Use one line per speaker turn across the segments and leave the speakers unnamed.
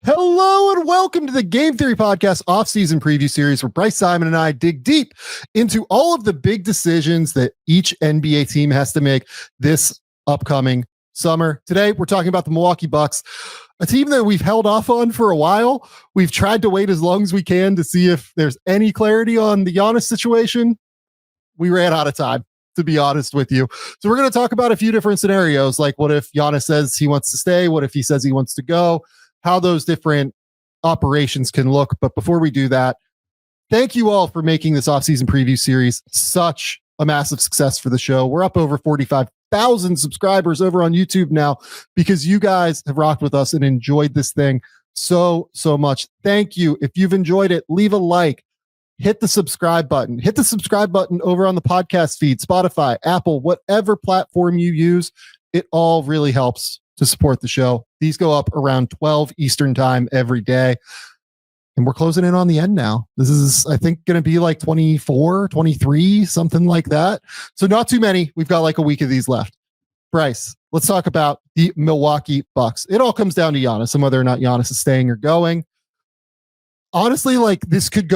Hello and welcome to the Game Theory Podcast Offseason Preview Series, where Bryce Simon and I dig deep into all of the big decisions that each NBA team has to make this upcoming summer. Today, we're talking about the Milwaukee Bucks, a team that we've held off on for a while. We've tried to wait as long as we can to see if there's any clarity on the Giannis situation. We ran out of time, to be honest with you. So we're going to talk about a few different scenarios, like what if Giannis says he wants to stay? What if he says he wants to go? How those different operations can look. But before we do that, thank you all for making this offseason preview series such a massive success for the show. We're up over 45,000 subscribers over on YouTube now because you guys have rocked with us and enjoyed this thing so much. Thank you. If you've enjoyed it, leave a like, hit the subscribe button, over on the podcast feed, Spotify, Apple, whatever platform you use. It all really helps to support the show. These go up around 12 Eastern time every day. And we're closing in on the end now. This is, I think, going to be like 24, 23, something like that. So not too many. We've got like a week of these left. Bryce, let's talk about the Milwaukee Bucks. It all comes down to Giannis and whether or not Giannis is staying or going. Honestly, like this could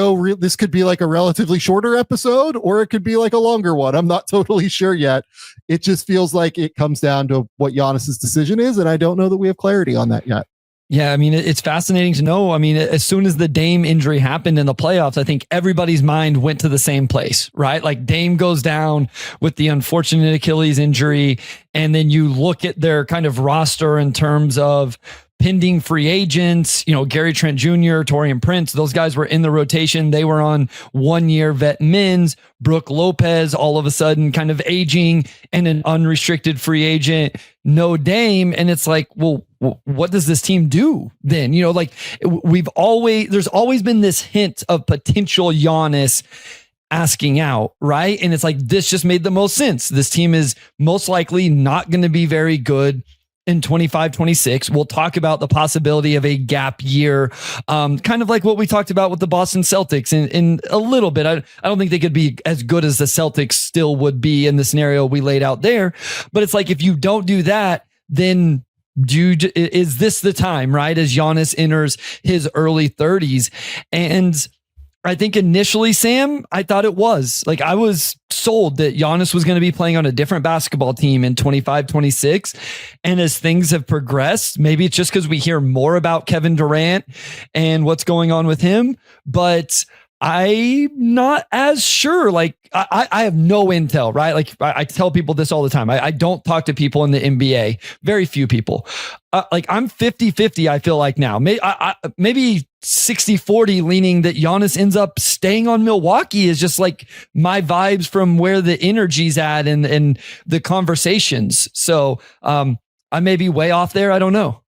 be like a relatively shorter episode, or it could be like a longer one. I'm not totally sure yet. It just feels like it comes down to what Giannis's decision is, and I don't know that we have clarity on that yet.
Yeah, I mean, it's fascinating to know. I mean, as soon as the Dame injury happened in the playoffs, I think everybody's mind went to the same place, right? Like Dame goes down with the unfortunate Achilles injury, and then you look at their kind of roster in terms of pending free agents, Gary Trent Jr., Taurean Prince, those guys were in the rotation. They were on 1-year vet mins. Brooke Lopez, all of a sudden kind of aging and an unrestricted free agent, no Dame. And it's like, well, what does this team do then? There's always been this hint of potential Giannis asking out, right? And it's like, this just made the most sense. This team is most likely not going to be very good in 25-26. We'll talk about the possibility of a gap year, kind of like what we talked about with the Boston Celtics in a little bit. I don't think they could be as good as the Celtics still would be in the scenario we laid out there. But it's like, if you don't do that, then is this the time, right? As Giannis enters his early 30s. And I think initially, Sam, I thought it was like, I was sold that Giannis was going to be playing on a different basketball team in 25-26. And as things have progressed, maybe it's just because we hear more about Kevin Durant and what's going on with him, but I'm not as sure. Like I have no intel, right? Like I tell people this all the time. I don't talk to people in the NBA, very few people. Like I'm 50-50, I feel like now. Maybe 60-40 leaning that Giannis ends up staying on Milwaukee is just like my vibes from where the energy's at and the conversations. So I may be way off there. I don't know.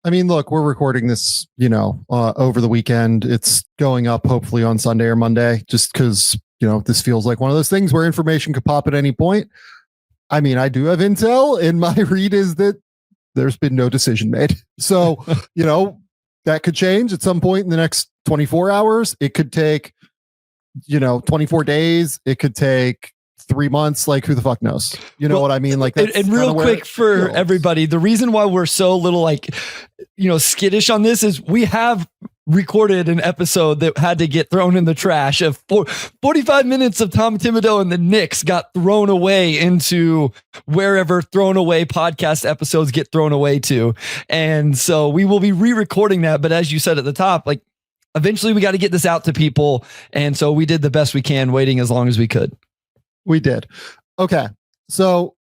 I mean, look, we're recording this, over the weekend. It's going up hopefully on Sunday or Monday, just because, this feels like one of those things where information could pop at any point. I mean, I do have intel, and my read is that there's been no decision made. So, that could change at some point in the next 24 hours. It could take, 24 days. It could take 3 months. Like, who the fuck knows? What I mean? Like, that's
and real quick for everybody, the reason why we're so little skittish on this is we have recorded an episode that had to get thrown in the trash of 45 minutes of Tom Thibodeau and the Knicks got thrown away into wherever thrown away podcast episodes get thrown away to. And so we will be re-recording that. But as you said at the top, like eventually we got to get this out to people. And so we did the best we can, waiting as long as we could.
We did. Okay. So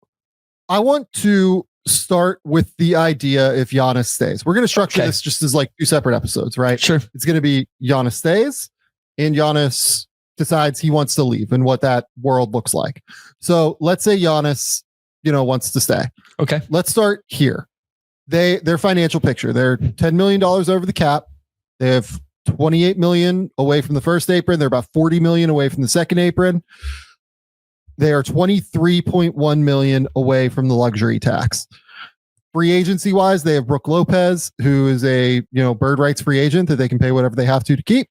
I want to start with the idea if Giannis stays. We're going to structure this just as like 2 separate episodes, right?
Sure.
It's going to be Giannis stays and Giannis decides he wants to leave and what that world looks like. So let's say Giannis, wants to stay.
Okay.
Let's start here. Their financial picture, they're $10 million over the cap. They have 28 million away from the first apron. They're about 40 million away from the second apron. They are 23.1 million away from the luxury tax. Free agency wise, they have Brooke Lopez, who is a bird rights free agent that they can pay whatever they have to keep.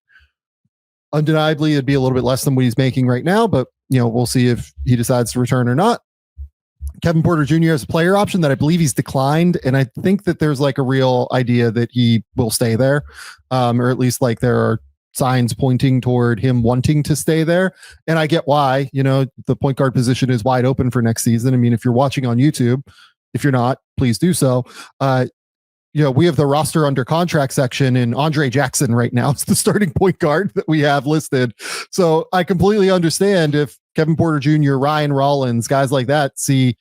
Undeniably, it'd be a little bit less than what he's making right now, but we'll see if he decides to return or not. Kevin Porter Jr. as a player option that I believe he's declined. And I think that there's like a real idea that he will stay there, or at least like there are signs pointing toward him wanting to stay there. And I get why, the point guard position is wide open for next season. I mean, if you're watching on YouTube, if you're not, please do so. We have the roster under contract section, and Andre Jackson right now is the starting point guard that we have listed. So I completely understand if Kevin Porter Jr., Ryan Rollins, guys like that see,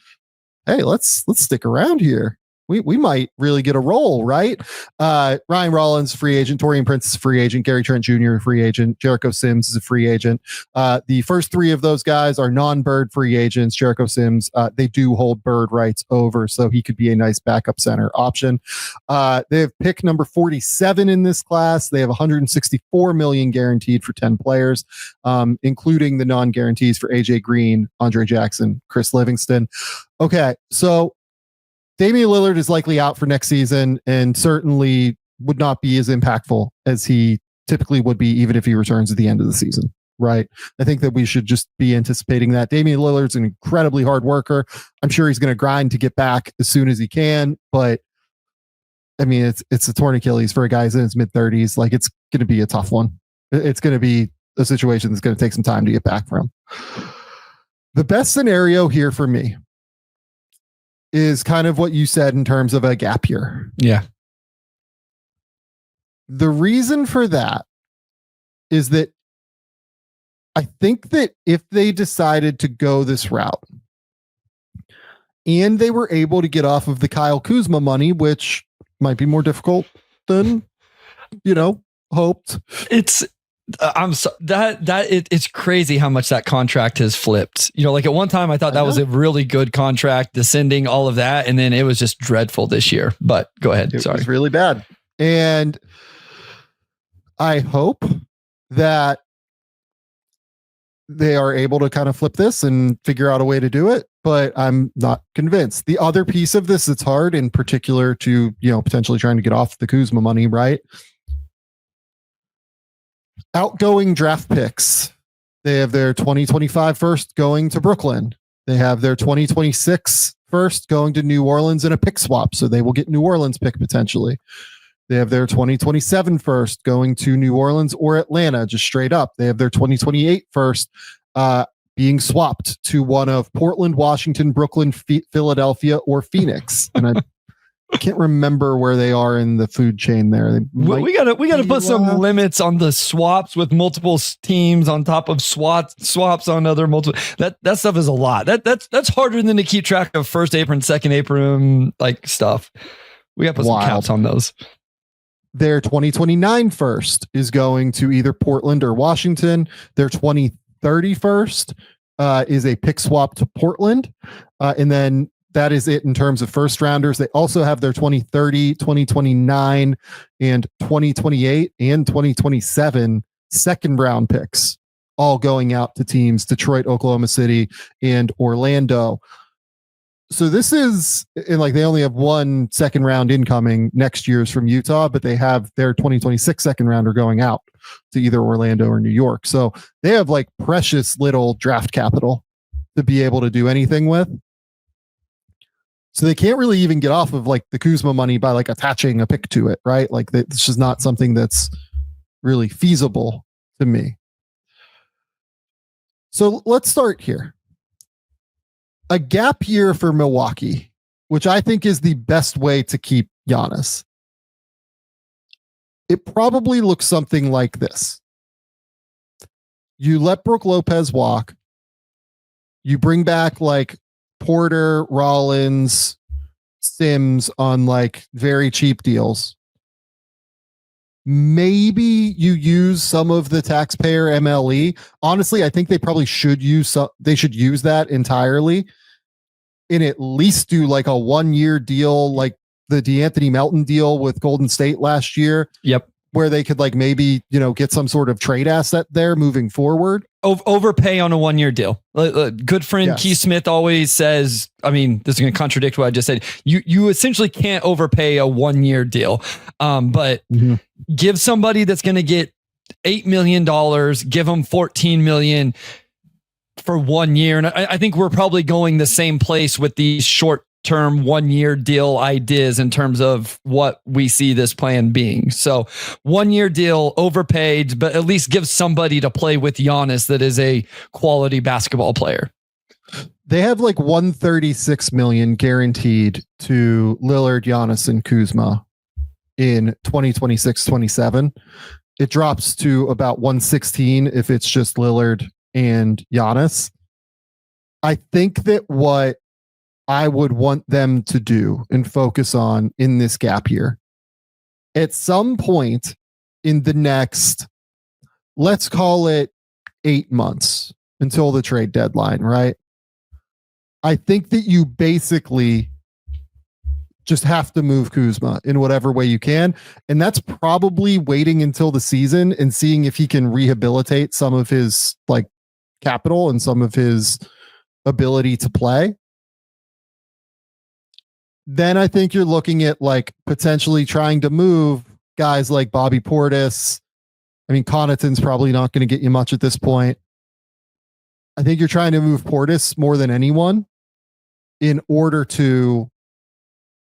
hey, let's stick around here. We might really get a role, right? Ryan Rollins, free agent. Taurean Prince is a free agent. Gary Trent Jr., free agent. Jericho Sims is a free agent. The first three of those guys are non-Bird free agents. Jericho Sims, they do hold Bird rights over, so he could be a nice backup center option. They have pick number 47 in this class. They have $164 million guaranteed for 10 players, including the non-guarantees for AJ Green, Andre Jackson, Chris Livingston. Okay, so Damian Lillard is likely out for next season and certainly would not be as impactful as he typically would be, even if he returns at the end of the season, right? I think that we should just be anticipating that. Damian Lillard's an incredibly hard worker. I'm sure he's going to grind to get back as soon as he can, but I mean, it's a torn Achilles for a guy who's in his mid-30s. Like, it's going to be a tough one. It's going to be a situation that's going to take some time to get back from. The best scenario here for me is kind of what you said in terms of a gap year.
Yeah.
The reason for that is that I think that if they decided to go this route and they were able to get off of the Kyle Kuzma money, which might be more difficult than, hoped.
It's crazy how much that contract has flipped. Like at one time I thought that was a really good contract, descending, all of that, and then it was just dreadful this year. But go ahead.
It was really bad. And I hope that they are able to kind of flip this and figure out a way to do it, but I'm not convinced. The other piece of this that's hard, in particular to, potentially trying to get off the Kuzma money, right? Outgoing draft picks. They have their 2025 first going to Brooklyn. They have their 2026 first going to New Orleans in a pick swap, so they will get New Orleans pick potentially. They have their 2027 first going to New Orleans or Atlanta, just straight up. They have their 2028 first being swapped to one of Portland, Washington, Brooklyn, Philadelphia, or Phoenix. And I can't remember where they are in the food chain there.
We gotta put some limits on the swaps with multiple teams on top of swaps on other multiple. That stuff is a lot. That's harder than to keep track of first apron, second apron, like stuff. We gotta put some caps on those.
Their 2029 first is going to either Portland or Washington. Their 2030 first is a pick swap to Portland, and then that is it in terms of first rounders. They also have their 2030, 2029, and 2028 and 2027 second round picks, all going out to teams Detroit, Oklahoma City, and Orlando. So this is, and like they only have one second round incoming next year's from Utah, but they have their 2026 second rounder going out to either Orlando or New York. So they have like precious little draft capital to be able to do anything with. So they can't really even get off of like the Kuzma money by like attaching a pick to it, right? Like it's just not something that's really feasible to me. So let's start here. A gap year for Milwaukee, which I think is the best way to keep Giannis. It probably looks something like this. You let Brook Lopez walk. You bring back like Porter, Rollins, Sims on like very cheap deals. Maybe you use some of the taxpayer MLE. Honestly, I think they probably should use that entirely and at least do like a 1-year deal, like the DeAnthony Melton deal with Golden State last year.
Yep.
Where they could like maybe, get some sort of trade asset there moving forward.
Overpay on a 1-year deal. Good friend
Yes.
Keith Smith always says, I mean, this is going to contradict what I just said. You essentially can't overpay a 1-year deal. But give somebody that's going to get $8 million, give them $14 million, for 1 year. And I think we're probably going the same place with these short-term 1-year deal ideas in terms of what we see this plan being. So 1-year deal, overpaid, but at least give somebody to play with Giannis that is a quality basketball player.
They have like 136 million guaranteed to Lillard, Giannis, and Kuzma in 2026-27. It drops to about 116 if it's just Lillard and Giannis. I think that what I would want them to do and focus on in this gap year, at some point in the next, let's call it 8 months until the trade deadline, right? I think that you basically just have to move Kuzma in whatever way you can. And that's probably waiting until the season and seeing if he can rehabilitate some of his like capital and some of his ability to play. Then I think you're looking at like potentially trying to move guys like Bobby Portis. I mean, Connaughton's probably not going to get you much at this point. I think you're trying to move Portis more than anyone in order to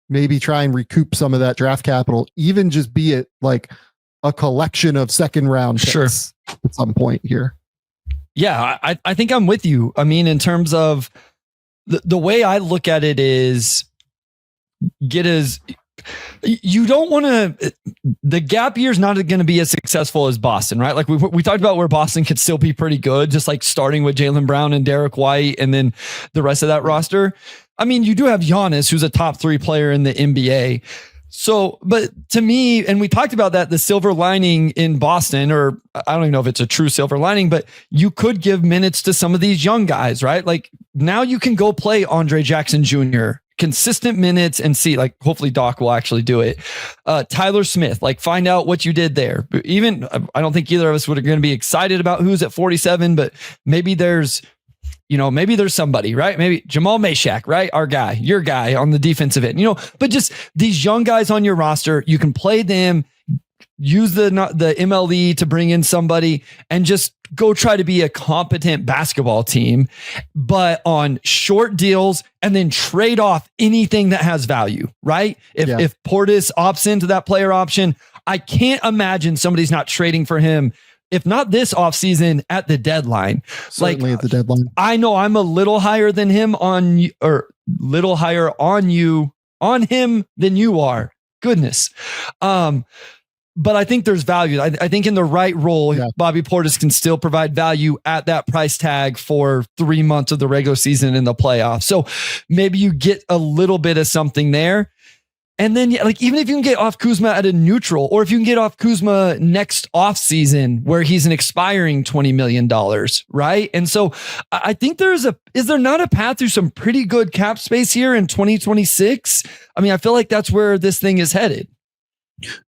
maybe try and recoup some of that draft capital, even just be it like a collection of second round picks at some point here.
Yeah, I think I'm with you. I mean, in terms of the way I look at it is you don't want to, the gap year is not going to be as successful as Boston, right? Like we talked about where Boston could still be pretty good, just like starting with Jaylen Brown and Derek White and then the rest of that roster. I mean, you do have Giannis, who's a top 3 player in the NBA. So, but to me, and we talked about that, the silver lining in Boston, or I don't even know if it's a true silver lining, but you could give minutes to some of these young guys, right? Like now you can go play Andre Jackson Jr., consistent minutes and see, like, hopefully Doc will actually do it. Tyler Smith, like find out what you did there. Even, I don't think either of us would going to be excited about who's at 47, but maybe there's somebody, right? Maybe Jamal Meshack, right? Our guy, your guy on the defensive end, but just these young guys on your roster, you can play them, use the MLE to bring in somebody and just go try to be a competent basketball team, but on short deals and then trade off anything that has value, right? If Portis opts into that player option, I can't imagine somebody's not trading for him. If not this offseason, at the deadline.
Certainly at the deadline.
I know I'm a little higher than him on him than you are. Goodness. But I think there's value. I think in the right role, Bobby Portis can still provide value at that price tag for 3 months of the regular season in the playoffs. So maybe you get a little bit of something there. And then, like, even if you can get off Kuzma at a neutral, or if you can get off Kuzma next offseason where he's an expiring $20 million, right? And so I think is there not a path through some pretty good cap space here in 2026? I mean, I feel like that's where this thing is headed.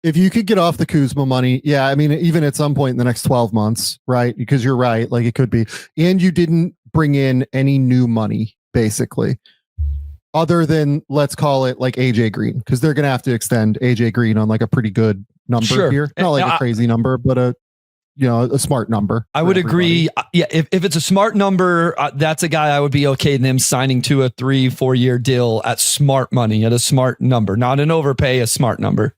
If you could get off the Kuzma money, I mean, even at some point in the next 12 months, right? Because you're right, like it could be. And you didn't bring in any new money, basically. Other than, let's call it like AJ Green, because they're going to have to extend AJ Green on like a pretty good number here. Not like a crazy number, but a smart number.
I would agree. Yeah. If it's a smart number, that's a guy I would be okay them signing to a 3-4 year deal at smart money, at a smart number, not an overpay, a smart number.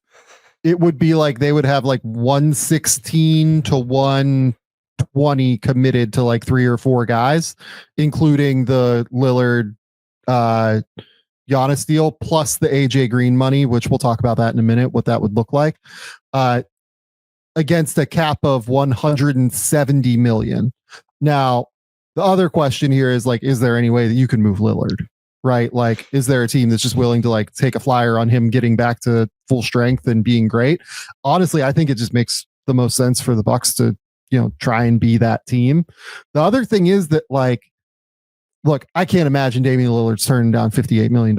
It would be like they would have like 116 to 120 committed to like 3 or 4 guys, including the Lillard, Giannis deal plus the AJ Green money, which we'll talk about that in a minute, what that would look like, against a cap of 170 million. Now, the other question here is like, is there any way that you can move Lillard, right? Like, is there a team that's just willing to like take a flyer on him getting back to full strength and being great? Honestly, I think it just makes the most sense for the Bucks to, try and be that team. The other thing is that, like, look, I can't imagine Damian Lillard's turning down $58 million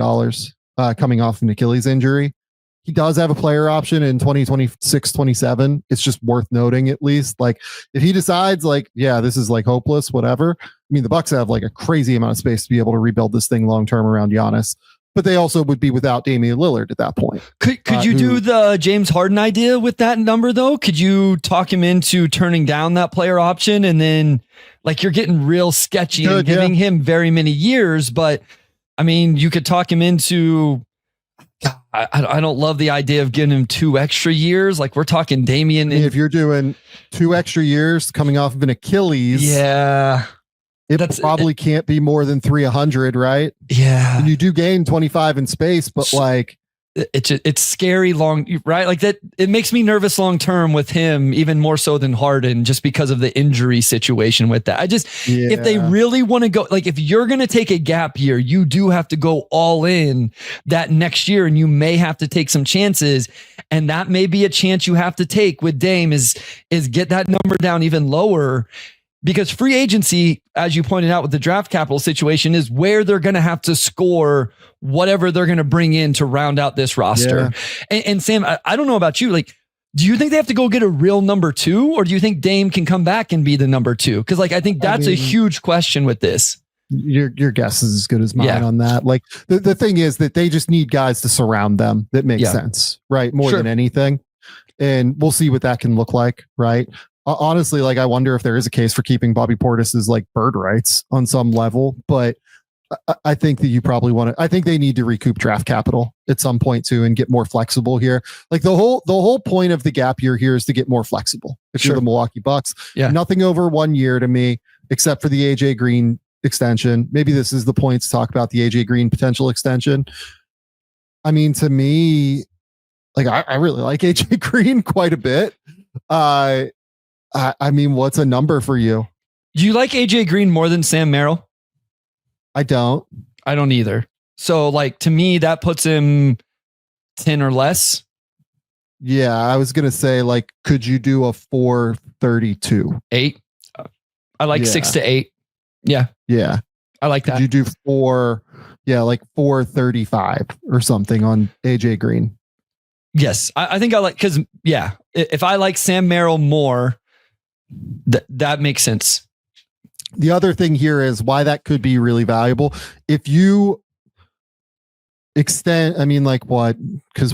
coming off an Achilles injury. He does have a player option in 2026-27. It's just worth noting, at least. Like, if he decides, like, this is like hopeless, whatever. I mean, the Bucks have like a crazy amount of space to be able to rebuild this thing long term around Giannis, but they also would be without Damian Lillard at that point.
Could you do the James Harden idea with that number though? Could you talk him into turning down that player option and then Like you're getting real sketchy and
Good,
giving him very many years. But I mean, you could talk him into. I don't love the idea of giving him 2 extra years. Like we're talking Damian.
If you're doing 2 extra years coming off of an Achilles, it probably can't be more than 300, right?
Yeah.
And you do gain 25 in space, but like
it's scary long, right? Like that, it makes me nervous long term with him, even more so than Harden, just because of the injury situation with that. If they really want to go, like if you're going to take a gap year, you do have to go all in that next year, and you may have to take some chances. And that may be a chance you have to take with Dame is get that number down even lower. Because free agency, as you pointed out with the draft capital situation, is where they're going to have to score whatever they're going to bring in to round out this roster. Yeah. And Sam, I don't know about you. Like, do you think they have to go get a real number 2, or do you think Dame can come back and be the number 2? Because like I think that's a huge question with this.
Your guess is as good as mine on that. Like the thing is that they just need guys to surround them that make sense, right? More than anything. And we'll see what that can look like, right? Honestly, like I wonder if there is a case for keeping Bobby Portis's like bird rights on some level, but I think that you probably want to. I think they need to recoup draft capital at some point too and get more flexible here. Like the whole point of the gap year here is to get more flexible. If you're the Milwaukee Bucks, nothing over 1 year to me, except for the AJ Green extension. Maybe this is the point to talk about the AJ Green potential extension. I mean, to me, like I really like AJ Green quite a bit. I mean, what's a number for you?
Do you like AJ Green more than Sam Merrill?
I don't
either. So like, to me, that puts him 10 or less.
Yeah. I was going to say like, could you do a 432?
8. I like 6 to 8. Yeah.
Yeah.
I like that.
Could you do 4? Yeah. Like 435 or something on AJ Green.
Yes. I think I like, cause if I like Sam Merrill more, that makes sense.
The other thing here is why that could be really valuable. If you extend, I mean, like what? Because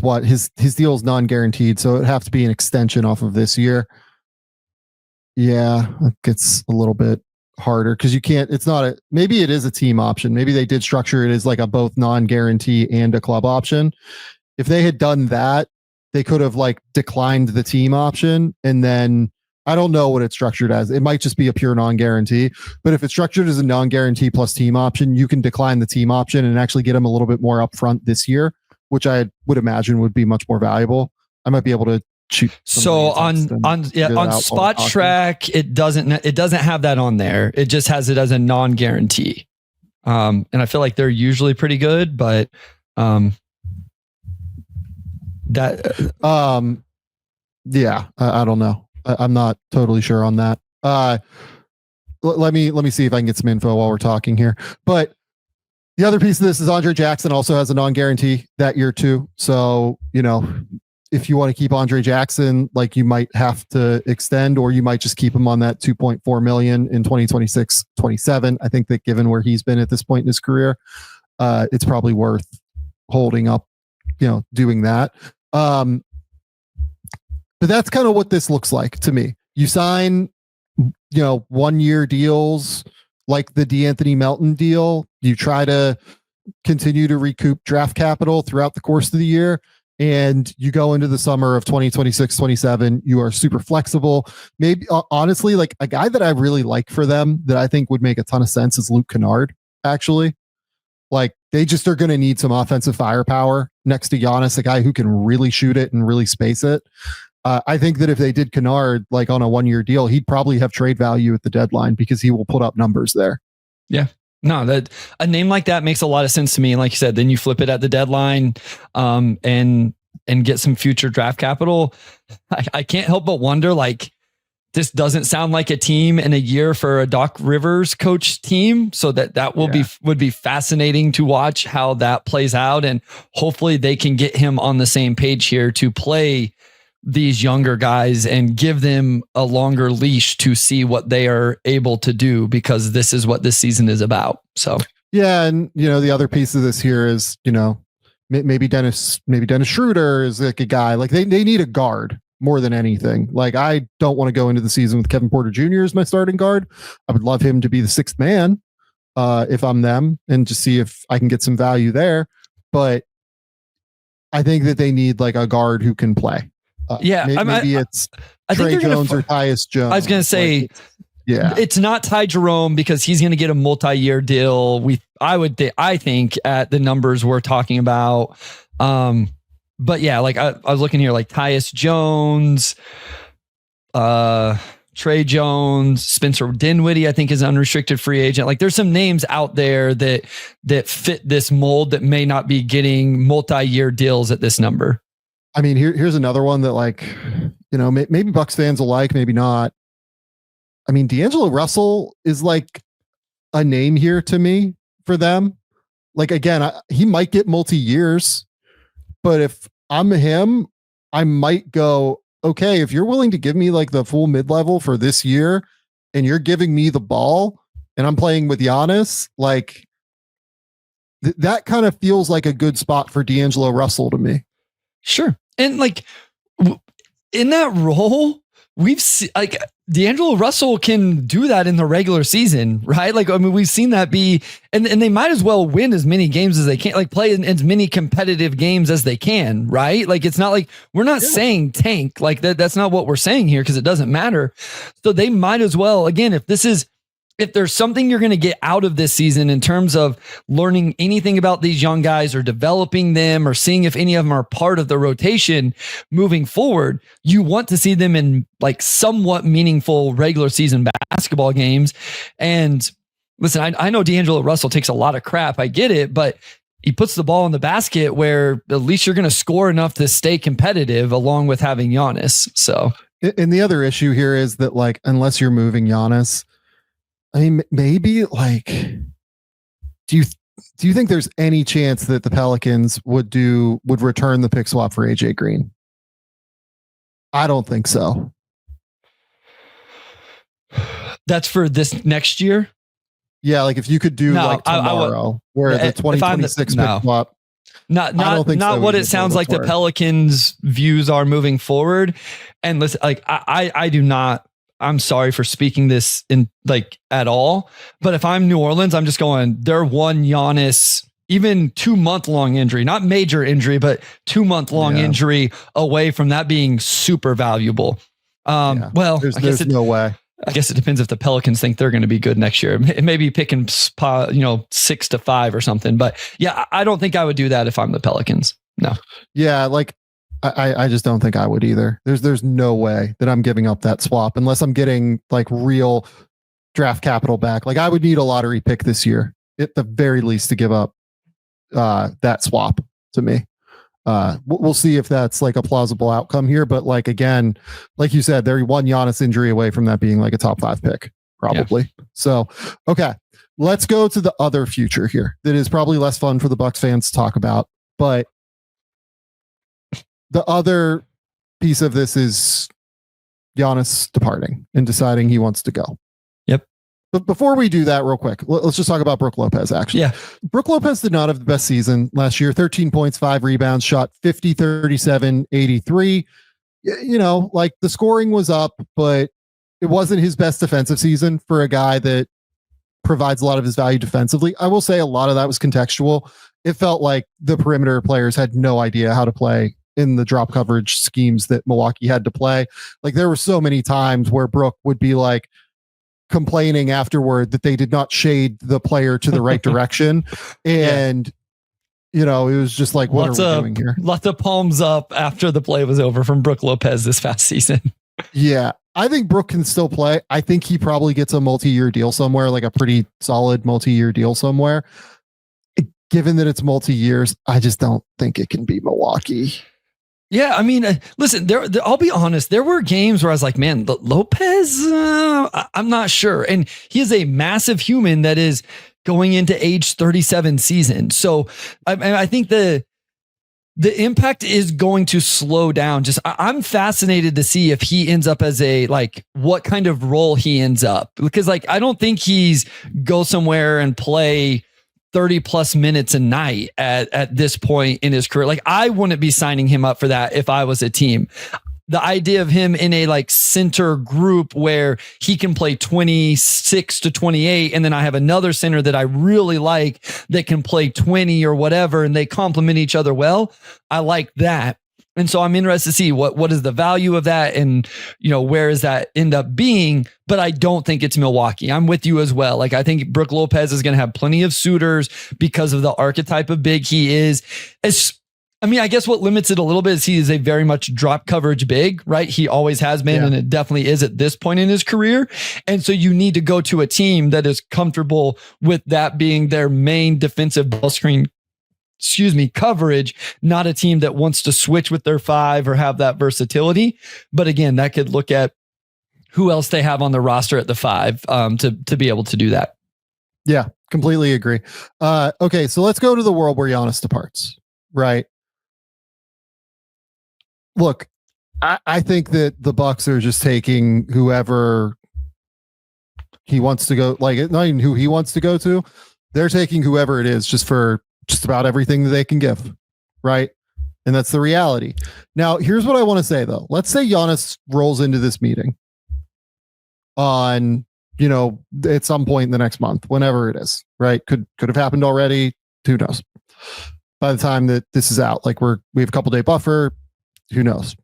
his deal is non-guaranteed, so it'd have to be an extension off of this year. Yeah, it gets a little bit harder because you can't. It's not a. Maybe it is a team option. Maybe they did structure it as like a both non-guarantee and a club option. If they had done that, they could have like declined the team option and then. I don't know what it's structured as. It might just be a pure non-guarantee, but if it's structured as a non-guarantee plus team option, you can decline the team option and actually get them a little bit more upfront this year, which I would imagine would be much more valuable. I might be able to shoot.
So on Spot Track, it doesn't have that on there. It just has it as a non-guarantee. And I feel like they're usually pretty good, but I
don't know. I'm not totally sure on that. Let me see if I can get some info while we're talking here. But the other piece of this is Andre Jackson also has a non-guarantee that year too. So, if you want to keep Andre Jackson, like you might have to extend, or you might just keep him on that 2.4 million in 2026, 27. I think that given where he's been at this point in his career, it's probably worth holding up, doing that. But that's kind of what this looks like to me. You sign, 1 year deals like the DeAnthony Melton deal. You try to continue to recoup draft capital throughout the course of the year. And you go into the summer of 2026, 27. You are super flexible. Maybe honestly, like a guy that I really like for them that I think would make a ton of sense is Luke Kennard, actually. Like they just are going to need some offensive firepower next to Giannis, a guy who can really shoot it and really space it. I think that if they did Kennard like on a 1 year deal, he'd probably have trade value at the deadline because he will put up numbers there.
Yeah. No, that a name like that makes a lot of sense to me. And like you said, then you flip it at the deadline and get some future draft capital. I can't help but wonder, like, this doesn't sound like a team in a year for a Doc Rivers coach team. So that would be fascinating to watch how that plays out. And hopefully they can get him on the same page here to play these younger guys and give them a longer leash to see what they are able to do, because this is what this season is about. So,
yeah. And, the other piece of this here is, maybe Dennis Schroeder is like a guy, like they need a guard more than anything. Like, I don't want to go into the season with Kevin Porter Jr. as my starting guard. I would love him to be the sixth man if I'm them, and just see if I can get some value there. But I think that they need like a guard who can play. Maybe it's Trey Jones or Tyus Jones.
I was going to say, it's not Ty Jerome, because he's going to get a multi-year deal. I think at the numbers we're talking about. But yeah, like I was looking here, like Tyus Jones, Trey Jones, Spencer Dinwiddie, I think is an unrestricted free agent. Like, there's some names out there that fit this mold that may not be getting multi-year deals at this number.
I mean, here's another one that, like, you know, maybe Bucks fans will like, maybe not. I mean, D'Angelo Russell is like a name here to me for them. Like, again, he might get multi-years, but if I'm him, I might go, okay, if you're willing to give me like the full mid-level for this year and you're giving me the ball and I'm playing with Giannis, like that kind of feels like a good spot for D'Angelo Russell to me.
Sure. And like in that role, we've seen like D'Angelo Russell can do that in the regular season, right? Like, I mean, we've seen that be, and they might as well win as many games as they can, like play in as many competitive games as they can, right? Like, it's not like we're not saying tank, like that's not what we're saying here, because it doesn't matter. So they might as well, again, if there's something you're going to get out of this season in terms of learning anything about these young guys or developing them or seeing if any of them are part of the rotation moving forward, you want to see them in like somewhat meaningful regular season basketball games. And listen, I know D'Angelo Russell takes a lot of crap. I get it, but he puts the ball in the basket where at least you're going to score enough to stay competitive along with having Giannis. So,
and the other issue here is that, like, unless you're moving Giannis, I mean, maybe like, do you think there's any chance that the Pelicans would return the pick swap for AJ Green? I don't think so.
That's for this next year.
Yeah, like if you could do like tomorrow, where the 2026 pick swap.
Not what it sounds like the Pelicans' views are moving forward. And listen, like I do not. I'm sorry for speaking this in like at all, but if I'm New Orleans, I'm just going, they're one Giannis, even 2-month-long injury, not major injury, but 2-month-long injury away from that being super valuable. Well,
there's no way.
I guess it depends if the Pelicans think they're going to be good next year. It may be picking 6-5 or something, but yeah, I don't think I would do that if I'm the Pelicans. No.
Yeah. Like, I just don't think I would either. There's no way that I'm giving up that swap unless I'm getting like real draft capital back. Like, I would need a lottery pick this year at the very least to give up that swap to me. We'll see if that's like a plausible outcome here. But like, again, like you said, they're one Giannis injury away from that being like a top 5 pick, probably. Yeah. So, okay, let's go to the other future here that is probably less fun for the Bucks fans to talk about, but the other piece of this is Giannis departing and deciding he wants to go.
Yep.
But before we do that real quick, let's just talk about Brook Lopez, actually.
Yeah.
Brook Lopez did not have the best season last year. 13 points, 5 rebounds, shot 50, 37, 83. You know, like the scoring was up, but it wasn't his best defensive season for a guy that provides a lot of his value defensively. I will say a lot of that was contextual. It felt like the perimeter players had no idea how to play in the drop coverage schemes that Milwaukee had to play. Like, there were so many times where Brook would be like complaining afterward that they did not shade the player to the right direction. And, you know, it was just like, what are we doing here?
Lots of palms up after the play was over from Brook Lopez this past season.
Yeah. I think Brook can still play. I think he probably gets a multi-year deal somewhere, like a pretty solid multi-year deal somewhere. Given that it's multi-years, I just don't think it can be Milwaukee.
Yeah, I mean, listen, there, I'll be honest. There were games where I was like, man, Lopez, I'm not sure. And he is a massive human that is going into age 37 season. So I think the impact is going to slow down. Just I'm fascinated to see if he ends up as what kind of role he ends up. Because like, I don't think he's go somewhere and play 30 plus minutes a night at this point in his career. Like, I wouldn't be signing him up for that if I was a team. the idea of him in a like center group where he can play 26 to 28. And then I have another center that I really like that can play 20 or whatever. And they complement each other well. I like that. And so I'm interested to see what is the value of that and, where does that end up being? But I don't think it's Milwaukee. I'm with you as well. Like, I think Brook Lopez is going to have plenty of suitors because of the archetype of big he is. I guess what limits it a little bit is he is a very much drop coverage big, right? He always has been, and it definitely is at this point in his career. And so you need to go to a team that is comfortable with that being their main defensive ball screen, coverage, not a team that wants to switch with their five or have that versatility. But again, that could look at who else they have on the roster at the five to be able to do that.
Yeah, completely agree. Okay, so let's go to the world where Giannis departs, right? Look, I think that the Bucks are just taking whoever he wants to go, like not even who he wants to go to. They're taking whoever it is just for just about everything that they can give, right? And that's the reality. Now, here's what I want to say, though. Let's say Giannis rolls into this meeting on, at some point in the next month, whenever it is, right? Could have happened already. Who knows? By the time that this is out, like we have a couple day buffer. Who knows?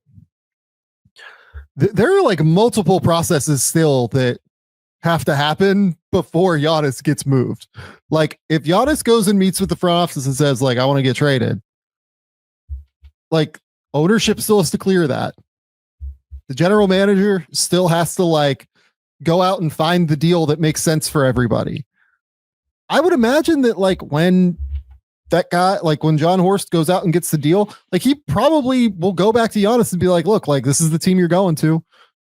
There are like multiple processes still that have to happen before Giannis gets moved. Like if Giannis goes and meets with the front office and says like, I want to get traded, like ownership still has to clear that. The general manager still has to like go out and find the deal that makes sense for everybody. I would imagine that like when that guy, like when John Horst goes out and gets the deal, like he probably will go back to Giannis and be like, look, like this is the team you're going to.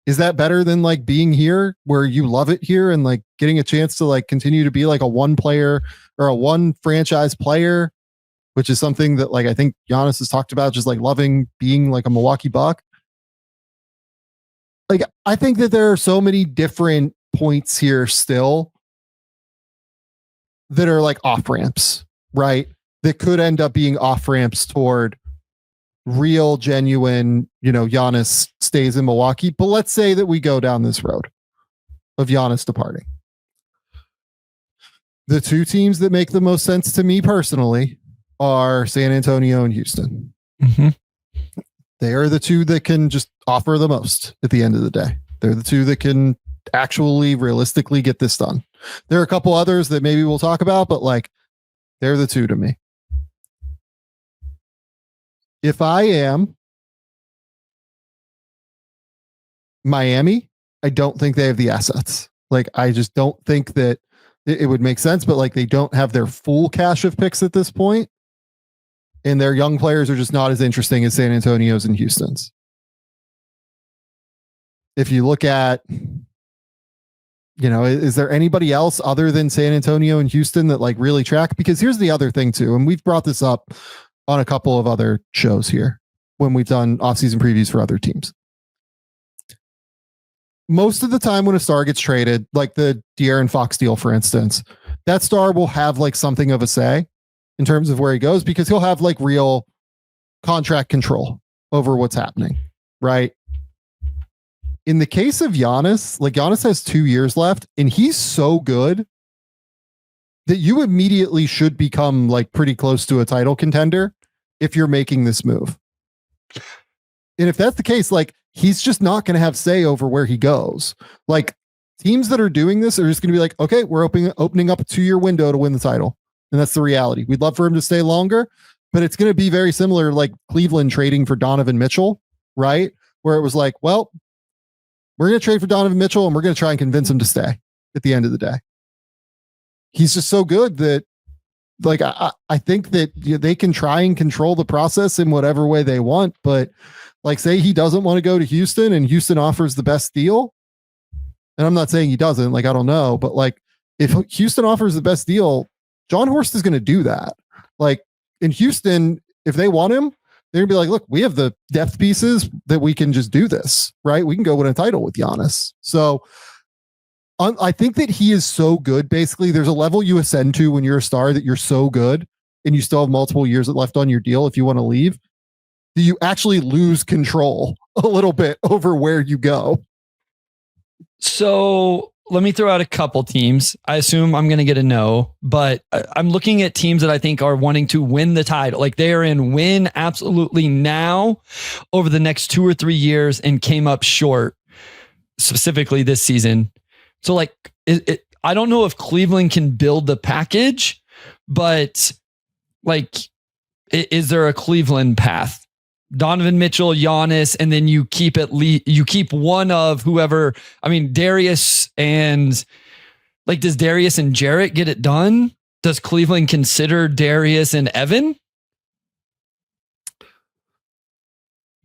Is that better than like being here where you love it here and like getting a chance to like continue to be like a one player or a one franchise player, which is something that like I think Giannis has talked about, just like loving being like a Milwaukee Buck. Like I think that there are so many different points here still that are like off ramps, right? That could end up being off ramps toward real, genuine, Giannis stays in Milwaukee. But let's say that we go down this road of Giannis departing. The two teams that make the most sense to me personally are San Antonio and Houston. Mm-hmm. They are the two that can just offer the most at the end of the day. They're the two that can actually realistically get this done. There are a couple others that maybe we'll talk about, but like they're the two to me. If I am Miami, I don't think they have the assets. Like, I just don't think that it would make sense, but like they don't have their full cache of picks at this point, and their young players are just not as interesting as San Antonio's and Houston's. If you look at, is there anybody else other than San Antonio and Houston that like really track? Because here's the other thing too, and we've brought this up on a couple of other shows here when we've done off-season previews for other teams. Most of the time when a star gets traded, like the De'Aaron Fox deal, for instance, that star will have like something of a say in terms of where he goes because he'll have like real contract control over what's happening, right? In the case of Giannis, like Giannis has 2 years left and he's so good that you immediately should become like pretty close to a title contender if you're making this move. And if that's the case, like he's just not going to have say over where he goes. Like teams that are doing this are just going to be like, okay, we're opening up a 2-year window to win the title. And that's the reality. We'd love for him to stay longer, but it's going to be very similar like Cleveland trading for Donovan Mitchell, right? Where it was like, well, we're going to trade for Donovan Mitchell and we're going to try and convince him to stay at the end of the day. He's just so good that like, I think that they can try and control the process in whatever way they want, but like say he doesn't want to go to Houston and Houston offers the best deal. And I'm not saying he doesn't, like, I don't know, but like if Houston offers the best deal, John Horst is going to do that. Like in Houston, if they want him, they're gonna be like, look, we have the depth pieces that we can just do this, right? We can go win a title with Giannis. So I think that he is so good. Basically, there's a level you ascend to when you're a star that you're so good and you still have multiple years left on your deal if you want to leave. do you actually lose control a little bit over where you go?
So let me throw out a couple teams. I assume I'm going to get a no, but I'm looking at teams that I think are wanting to win the title. Like they are in win absolutely now over the next 2 or 3 years and came up short specifically this season. So like, I don't know if Cleveland can build the package, but like, is there a Cleveland path? Donovan Mitchell, Giannis, and then you keep one of whoever. I mean, Darius and like, does Darius and Jarrett get it done? Does Cleveland consider Darius and Evan?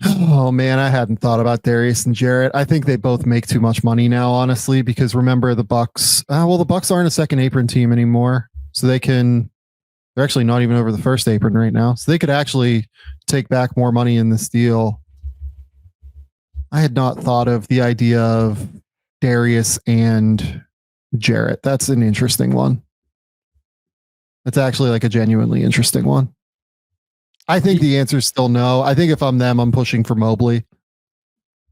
Oh man, I hadn't thought about Darius and Jarrett. I think they both make too much money now, honestly, because remember the Bucks. The Bucks aren't a second apron team anymore, so they're actually not even over the first apron right now. So they could actually take back more money in this deal. I had not thought of the idea of Darius and Jarrett. That's an interesting one. That's actually like a genuinely interesting one. I think the answer is still no. I think if I'm them, I'm pushing for Mobley.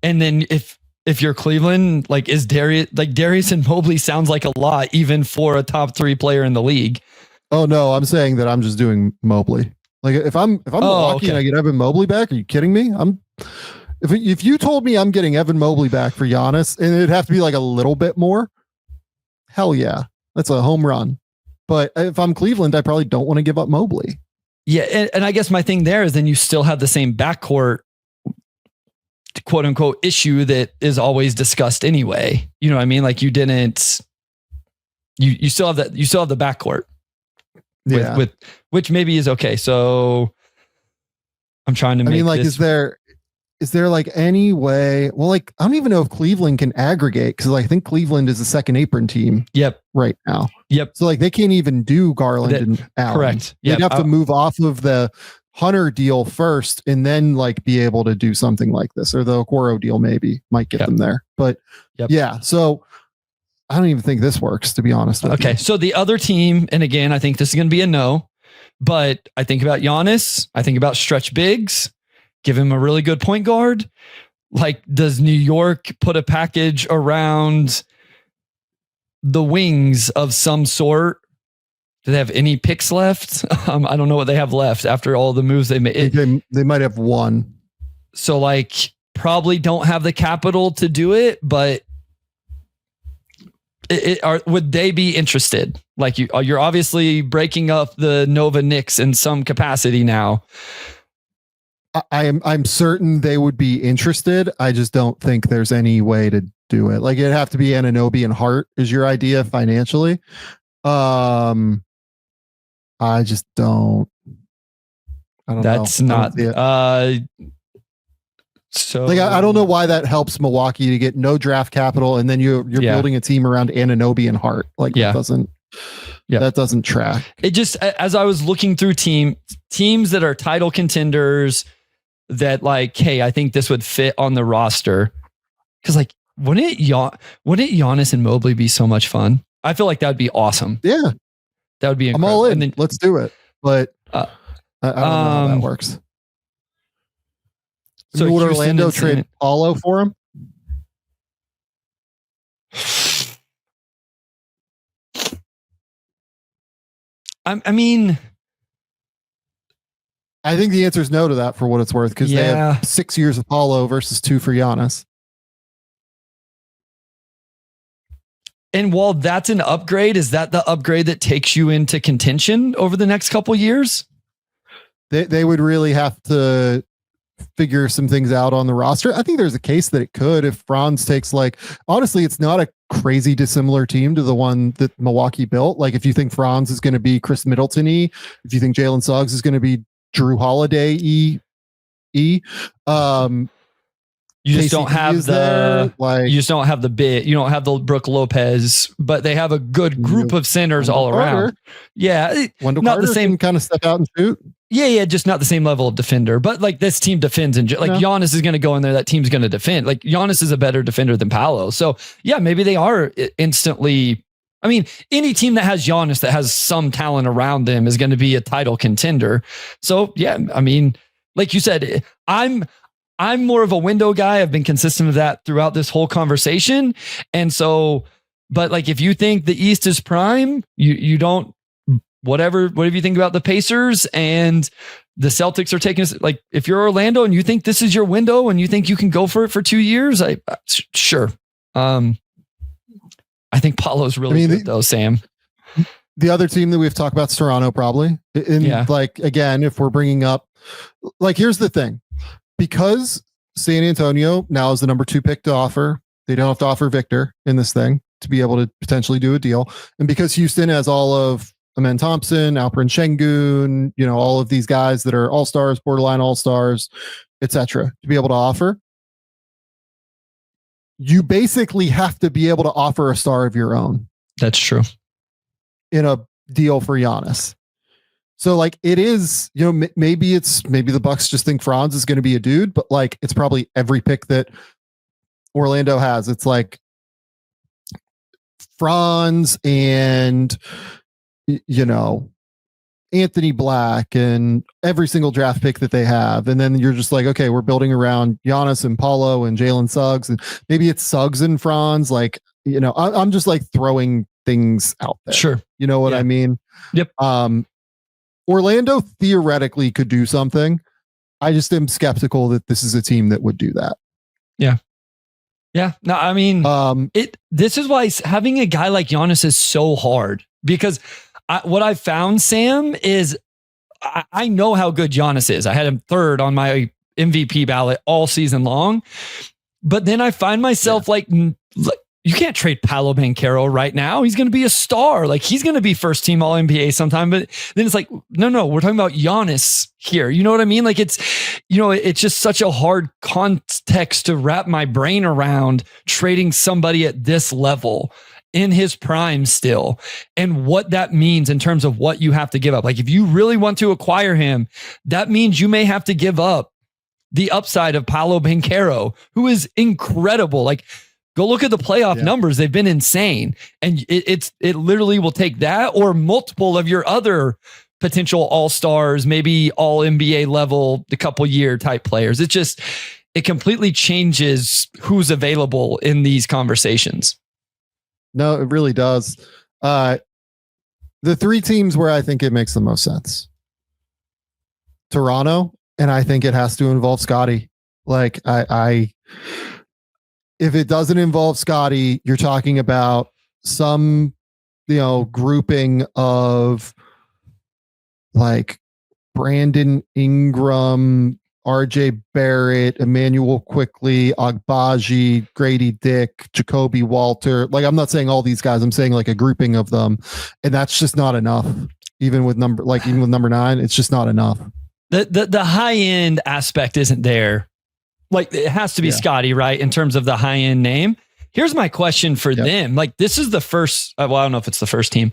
And then if you're Cleveland, like Darius and Mobley sounds like a lot, even for a top 3 player in the league.
Oh no, I'm saying that I'm just doing Mobley. Like if I'm Milwaukee and I get Evan Mobley back, are you kidding me? If you told me I'm getting Evan Mobley back for Giannis and it'd have to be like a little bit more, hell yeah, that's a home run. But if I'm Cleveland, I probably don't want to give up Mobley.
Yeah, and I guess my thing there is then you still have the same backcourt quote unquote issue that is always discussed anyway. You know what I mean? Like you still have that. You still have the backcourt. With which maybe is okay. So I'm trying to make
like, is there like any way? Well, like, I don't even know if Cleveland can aggregate because I think Cleveland is a second apron team.
Yep.
Right now.
Yep.
So like they can't even do Garland and Allen.
Correct.
They'd have to move off of the Hunter deal first and then like be able to do something like this, or the Okoro deal maybe might get them there. But yeah, so I don't even think this works, to be honest with you.
So the other team, and again, I think this is going to be a no, but I think about Giannis. I think about stretch bigs, give him a really good point guard. Like, does New York put a package around the wings of some sort? Do they have any picks left? I don't know what they have left after all the moves they made.
They might have one.
So like, probably don't have the capital to do it, but would they be interested? Like you're obviously breaking up the Nova Knicks in some capacity now.
I'm certain they would be interested. I just don't think there's any way to do it. Like it'd have to be Anunoby and Hart is your idea financially. I just don't. I don't
That's
know.
not. So
like I don't know why that helps Milwaukee to get no draft capital, and then you're building a team around Anunoby and Hart. Like that doesn't track. It
just, as I was looking through teams that are title contenders, that like, hey, I think this would fit on the roster. Because like, wouldn't Giannis and Mobley be so much fun? I feel like that would be awesome.
Yeah,
that would be incredible.
I'm all in. And then, let's do it. But I don't know how that works. So would Orlando trade Paulo for him?
I mean,
I think the answer is no to that for what it's worth, because they have 6 years of Paulo versus 2 for Giannis.
And while that's an upgrade, is that the upgrade that takes you into contention over the next couple years?
They would really have to figure some things out on the roster. I think there's a case that it could if Franz takes honestly, it's not a crazy dissimilar team to the one that Milwaukee built. Like if you think Franz is going to be Chris Middleton-y, if you think Jalen Suggs is going to be Drew Holiday-y,
you just don't have you just don't have the bit. You don't have the Brook Lopez, but they have a good group of centers all around. Yeah.
Wendell Carter the same kind of step out and shoot.
Yeah. Just not the same level of defender, but like this team defends and like Giannis is going to go in there. That team's going to defend. Like Giannis is a better defender than Paolo. So yeah, maybe they are instantly. I mean, any team that has Giannis that has some talent around them is going to be a title contender. So yeah, I mean, Like you said, I'm more of a window guy. I've been consistent of that throughout this whole conversation. And so, but like, if you think the East is prime, you don't, whatever you think about the Pacers and the Celtics are taking, like, if you're Orlando and you think this is your window and you think you can go for it for 2 years, sure. I think Paolo's really good though, Sam.
The other team that we've talked about is Toronto, probably. Like, again, if we're bringing up, like, here's the thing, because San Antonio now is the number 2 pick to offer, they don't have to offer Victor in this thing to be able to potentially do a deal. And because Houston has all of Amen Thompson, Alperen Şengün, all of these guys that are all-stars, borderline all-stars, etc., to be able to offer, you basically have to be able to offer a star of your own.
That's true.
In a deal for Giannis. So like, it is, maybe the Bucks just think Franz is going to be a dude, but like, it's probably every pick that Orlando has. It's like Franz and, Anthony Black and every single draft pick that they have. And then you're just like, okay, we're building around Giannis and Paulo and Jalen Suggs, and maybe it's Suggs and Franz. Like, I'm just like throwing things out there.
Sure.
You know what I mean?
Yep.
Orlando theoretically could do something. I just am skeptical that this is a team that would do that.
Yeah. Yeah. No, I mean, this is why having a guy like Giannis is so hard, because what I found, Sam, is I know how good Giannis is. I had him 3rd on my MVP ballot all season long, but then I find myself like, you can't trade Paolo Banchero right now. He's going to be a star. Like, he's going to be first team all NBA sometime. But then it's like, no, we're talking about Giannis here. You know what I mean? Like, it's just such a hard context to wrap my brain around, trading somebody at this level in his prime still, and what that means in terms of what you have to give up. Like, if you really want to acquire him, that means you may have to give up the upside of Paolo Banchero, who is incredible. Like, go look at the playoff numbers. They've been insane. And it literally will take that or multiple of your other potential all-stars, maybe all NBA level, the couple year type players. It completely changes who's available in these conversations.
No, it really does. The 3 teams where I think it makes the most sense: Toronto, and I think it has to involve Scottie. Like, if it doesn't involve Scottie, you're talking about some, grouping of like Brandon Ingram, RJ Barrett, Emmanuel Quickly, Agbaji, Grady Dick, Jacoby Walter. Like, I'm not saying all these guys, I'm saying like a grouping of them. And that's just not enough. Even with number 9, it's just not enough.
The high end aspect isn't there. Like, it has to be Scottie, right? In terms of the high end name. Here's my question for them. Like, this is the first, I don't know if it's the first team.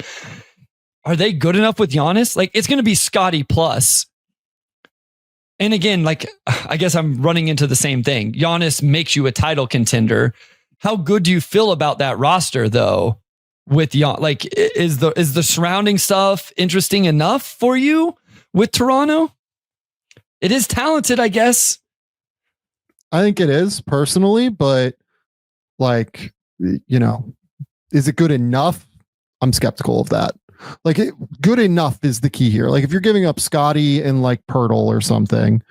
Are they good enough with Giannis? Like, it's going to be Scottie plus. And again, like, I guess I'm running into the same thing. Giannis makes you a title contender. How good do you feel about that roster, though? With Giannis, like, is the surrounding stuff interesting enough for you with Toronto? It is talented, I guess.
I think it is personally, but like, is it good enough? I'm skeptical of that. Like, good enough is the key here. Like, if you're giving up Scottie and like Pirtle or something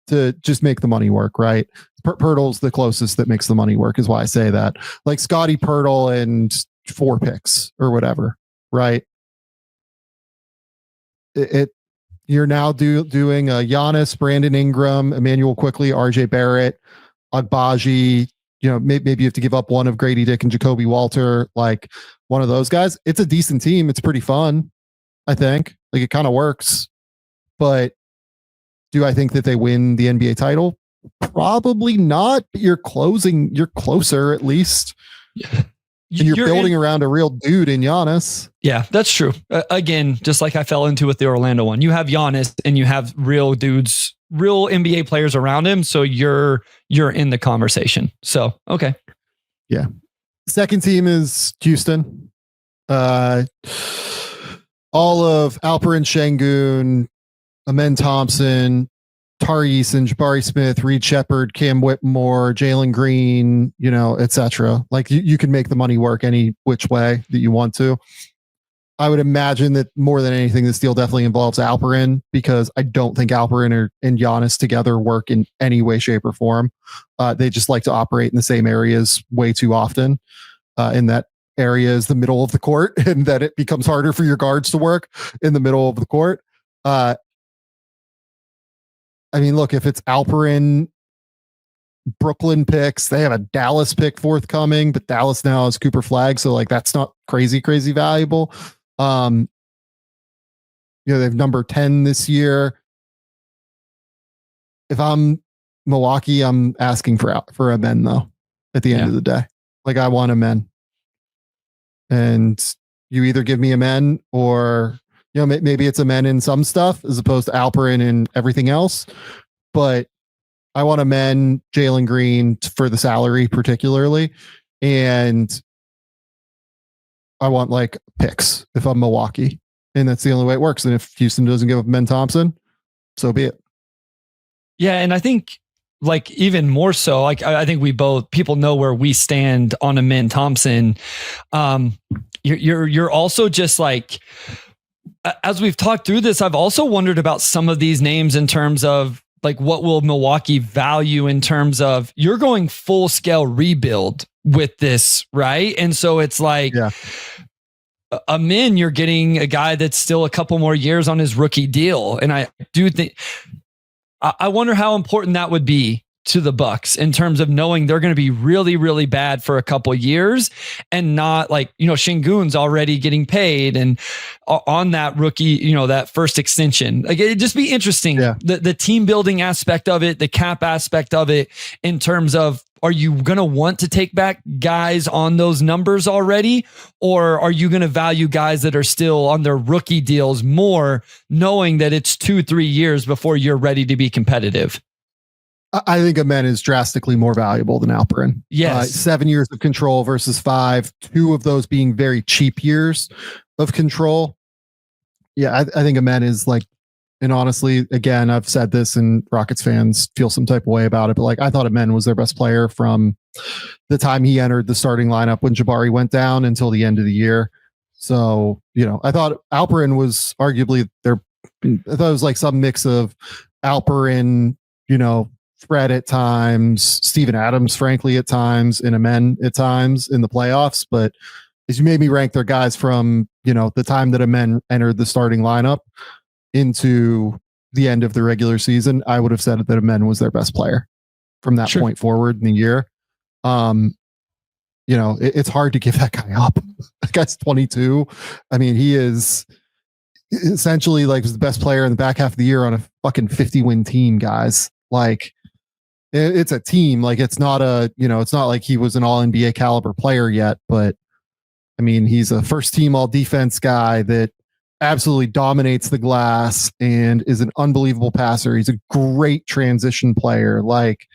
to just make the money work, right? Pirtle's the closest that makes the money work, is why I say that. Like, Scottie, Pirtle, and 4 picks or whatever, right? You're now doing Giannis, Brandon Ingram, Emmanuel Quickly, RJ Barrett, Agbaji. Maybe you have to give up one of Grady Dick and Jacoby Walter, like one of those guys. It's a decent team. It's pretty fun, I think. Like, it kind of works. But do I think that they win the NBA title? Probably not. But you're closer at least. Yeah. And you're building around a real dude in Giannis.
Yeah, that's true. Again, just like I fell into with the Orlando one, you have Giannis and you have real dudes, real NBA players around him. So you're in the conversation. So, okay.
Yeah. Second team is Houston. All of Alperen Şengün, Amen Thompson, Tari Eason, Jabari Smith, Reed Shepherd, Cam Whitmore, Jalen Green, etc. Like you can make the money work any which way that you want to. I would imagine that more than anything, this deal definitely involves Alperin, because I don't think Alperin and Giannis together work in any way, shape, or form. They just like to operate in the same areas way too often. In that area is the middle of the court, and that it becomes harder for your guards to work in the middle of the court. I mean, look, if it's Alperin, Brooklyn picks, they have a Dallas pick forthcoming, but Dallas now has Cooper Flag, so like that's not crazy valuable. They've number 10 this year. If I'm Milwaukee, I'm asking for a men though. At the end of the day, like I want a men, and you either give me a men or maybe it's a men in some stuff as opposed to Alperin and everything else. But I want a men, Jalen Green for the salary particularly, and I want like picks if I'm Milwaukee, and that's the only way it works. And if Houston doesn't give up Ben Thompson, so be it.
Yeah, and I think like even more so, like I think people know where we stand on Amen Thompson. You're also just like, as we've talked through this, I've also wondered about some of these names in terms of like, what will Milwaukee value in terms of you're going full scale rebuild with this, right? And so it's like, you're getting a guy that's still a couple more years on his rookie deal. And I do think, I wonder how important that would be to the Bucks in terms of knowing they're going to be really, really bad for a couple of years, and not like, Şengün's already getting paid and on that rookie, that first extension. Like it'd just be interesting. Yeah. The team building aspect of it, the cap aspect of it, in terms of, are you going to want to take back guys on those numbers already? Or are you going to value guys that are still on their rookie deals more, knowing that it's 2-3 years before you're ready to be competitive?
I think Amen is drastically more valuable than Alperin.
Yes.
7 years of control versus 5, 2 of those being very cheap years of control. Yeah, I think Amen is like, and honestly, again, I've said this and Rockets fans feel some type of way about it, but like I thought Amen was their best player from the time he entered the starting lineup when Jabari went down until the end of the year. So, I thought Alperin was arguably I thought it was like some mix of Alperin, Fred at times, Steven Adams, frankly, at times, and Amen at times in the playoffs. But as you made me rank their guys from, the time that Amen entered the starting lineup into the end of the regular season, I would have said that Amen was their best player from that point forward in the year. It's hard to give that guy up. That guy's 22. I mean, he is essentially like the best player in the back half of the year on a fucking 50-win team, guys. Like, it's a team. Like, it's not it's not like he was an all NBA caliber player yet, but I mean, he's a first team all defense guy that absolutely dominates the glass and is an unbelievable passer. He's a great transition player. Like,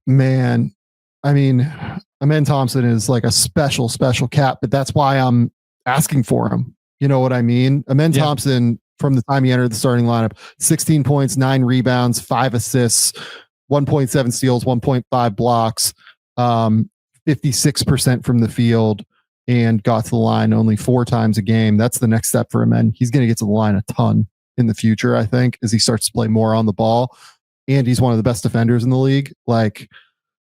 man, I mean, Amen Thompson is like a special cat, but that's why I'm asking for him. You know what I mean? Amen Thompson, from the time he entered the starting lineup, 16 points, 9 rebounds, 5 assists, 1.7 steals, 1.5 blocks, 56% from the field, and got to the line only 4 times a game. That's the next step for him. And he's going to get to the line a ton in the future, I think, as he starts to play more on the ball. And he's one of the best defenders in the league. Like,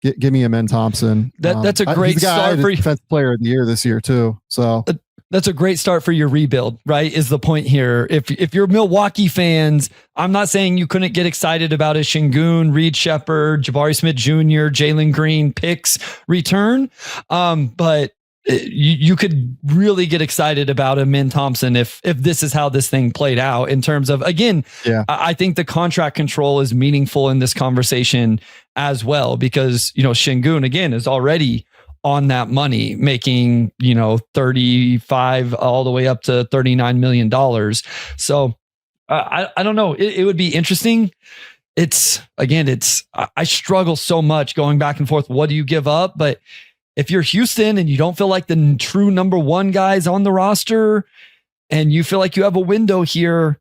give me Amen Thompson.
That's a great start for
defensive player of the year this year too. So
that's a great start for your rebuild, right? Is the point here. If you're Milwaukee fans, I'm not saying you couldn't get excited about a Şengün, Reed Shepherd, Jabari Smith Jr., Jalen Green picks return. But you could really get excited about Amen Thompson if this is how this thing played out in terms of, again, I think the contract control is meaningful in this conversation as well, because, Şengün, again, is already on that money, making, 35 all the way up to $39 million. So I don't know. It would be interesting. I struggle so much going back and forth. What do you give up? But if you're Houston and you don't feel like the true number one guys on the roster and you feel like you have a window here,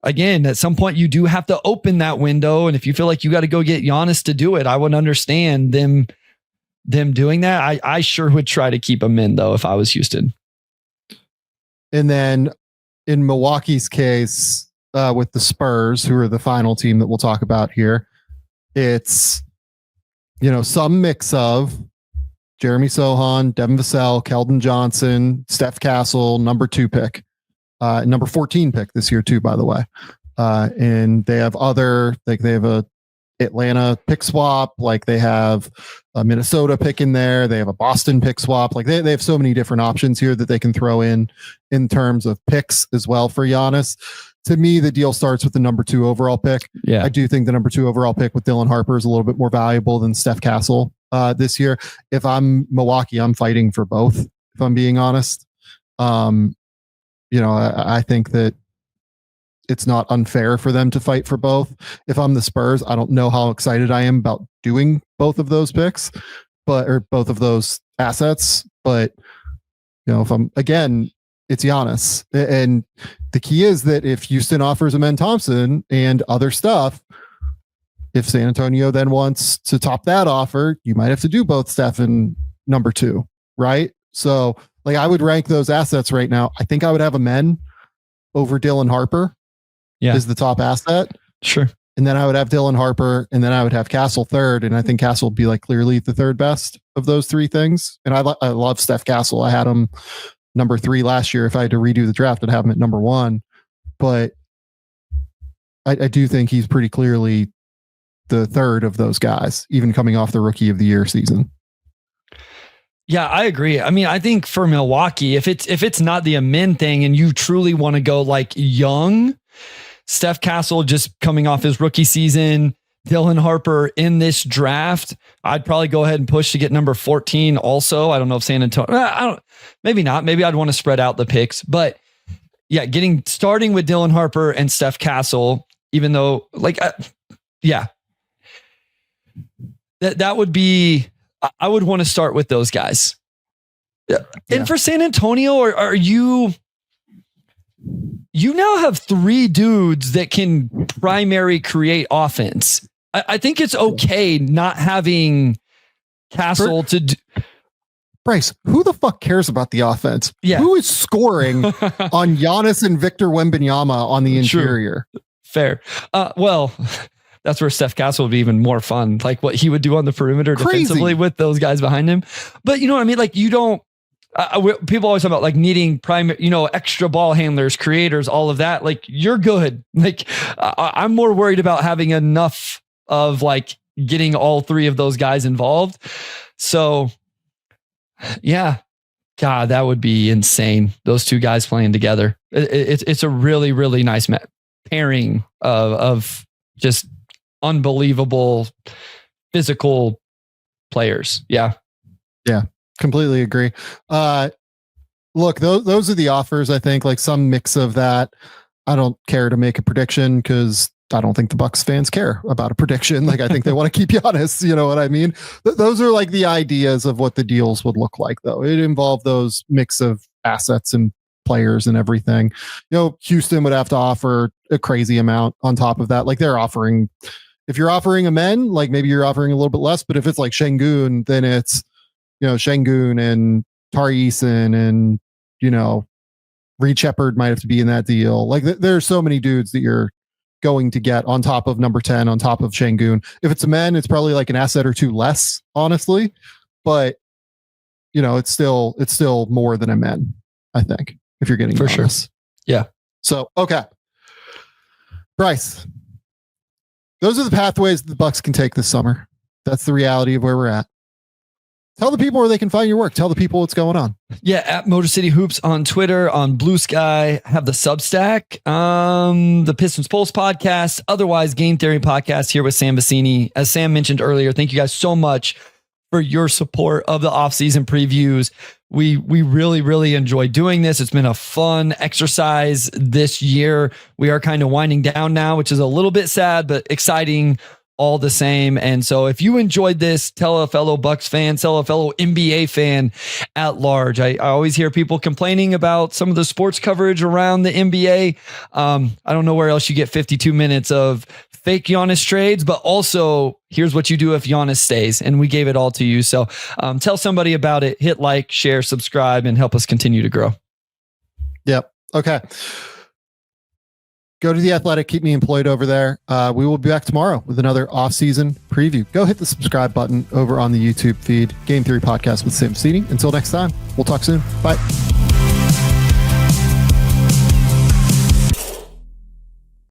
again, at some point you do have to open that window. And if you feel like you got to go get Giannis to do it, I would understand them doing that. I sure would try to keep him in though, if I was Houston.
And then in Milwaukee's case, with the Spurs, who are the final team that we'll talk about here, it's, some mix of Jeremy Sohan, Devin Vassell, Keldon Johnson, Steph Castle, number 2 pick, number 14 pick this year too, by the way. And they have they have a Atlanta pick swap, like they have a Minnesota pick in there. They have a Boston pick swap. Like they have so many different options here that they can throw in terms of picks as well for Giannis. To me, the deal starts with the number 2 overall pick.
Yeah.
I do think the number 2 overall pick with Dylan Harper is a little bit more valuable than Steph Castle this year. If I'm Milwaukee, I'm fighting for both, if I'm being honest. I think that it's not unfair for them to fight for both. If I'm the Spurs, I don't know how excited I am about doing both of those picks, or both of those assets. But, if I'm, again, it's Giannis. And the key is that if Houston offers Amen Thompson and other stuff, if San Antonio then wants to top that offer, you might have to do both Steph and number 2, right? So like I would rank those assets right now. I think I would have Amen over Dylan Harper. Is the top asset.
Sure.
And then I would have Dylan Harper, and then I would have Castle third. And I think Castle would be like clearly the third best of those 3 things. And I love Steph Castle. I had him number 3 last year. If I had to redo the draft, I'd have him at number 1. But I do think he's pretty clearly the third of those guys, even coming off the Rookie of the Year season.
Yeah, I agree. I mean, I think for Milwaukee, if it's not the Amen thing and you truly want to go like young, Steph Castle just coming off his rookie season, Dylan Harper in this draft, I'd probably go ahead and push to get number 14 also. I don't know if San Antonio, maybe not. Maybe I'd want to spread out the picks. But yeah, starting with Dylan Harper and Steph Castle, even though that would be, I would want to start with those guys. Yeah. And for San Antonio, are you now have 3 dudes that can primary create offense. I think it's okay not having Castle to do.
Bryce, who the fuck cares about the offense?
Yeah.
Who is scoring on Giannis and Victor Wembanyama on the interior?
True. Fair. Well, that's where Steph Castle would be even more fun. Like what he would do on the perimeter defensively with those guys behind him. But you know what I mean? Like you don't, people always talk about like needing extra ball handlers, creators, all of that. Like you're good. Like I'm more worried about having enough of like getting all 3 of those guys involved. So yeah, God, that would be insane. Those 2 guys playing together. It's a really, really nice pairing of just unbelievable physical players. Yeah.
Yeah. Completely agree. Look, those are the offers. I think like some mix of that. I don't care to make a prediction because I don't think the Bucks fans care about a prediction. Like I think they want to keep Giannis. You know what I mean? Those are like the ideas of what the deals would look like, though. It involved those mix of assets and players and everything. Houston would have to offer a crazy amount on top of that. Like they're offering, if you're offering Amen, like maybe you're offering a little bit less. But if it's like Şengün, then it's Şengün and Tari Eason and, Reed Shepherd might have to be in that deal. Like there's so many dudes that you're going to get on top of number 10, on top of Şengün. If it's Amen, it's probably like an asset or 2 less, honestly. But, it's still more than Amen, I think, if you're getting
for
Giannis.
Sure. Yeah.
So, okay. Bryce, those are the pathways the Bucks can take this summer. That's the reality of where we're at. Tell the people where they can find your work. Tell the people what's going on.
Yeah, at Motor City Hoops on Twitter, on Blue Sky, have the Substack, the Pistons Pulse podcast, otherwise Game Theory podcast here with Sam Vecenie. As Sam mentioned earlier, thank you guys so much for your support of the offseason previews. We really, really enjoy doing this. It's been a fun exercise this year. We are kind of winding down now, which is a little bit sad, but exciting all the same. And so if you enjoyed this, tell a fellow Bucks fan, tell a fellow NBA fan at large. I always hear people complaining about some of the sports coverage around the NBA. I don't know where else you get 52 minutes of fake Giannis trades, but also here's what you do if Giannis stays. And we gave it all to you. So tell somebody about it, hit like, share, subscribe, and help us continue to grow.
Yep. Okay. Go to The Athletic. Keep me employed over there. We will be back tomorrow with another off-season preview. Go hit the subscribe button over on the YouTube feed. Game Theory Podcast with Sam Seating. Until next time, we'll talk soon. Bye.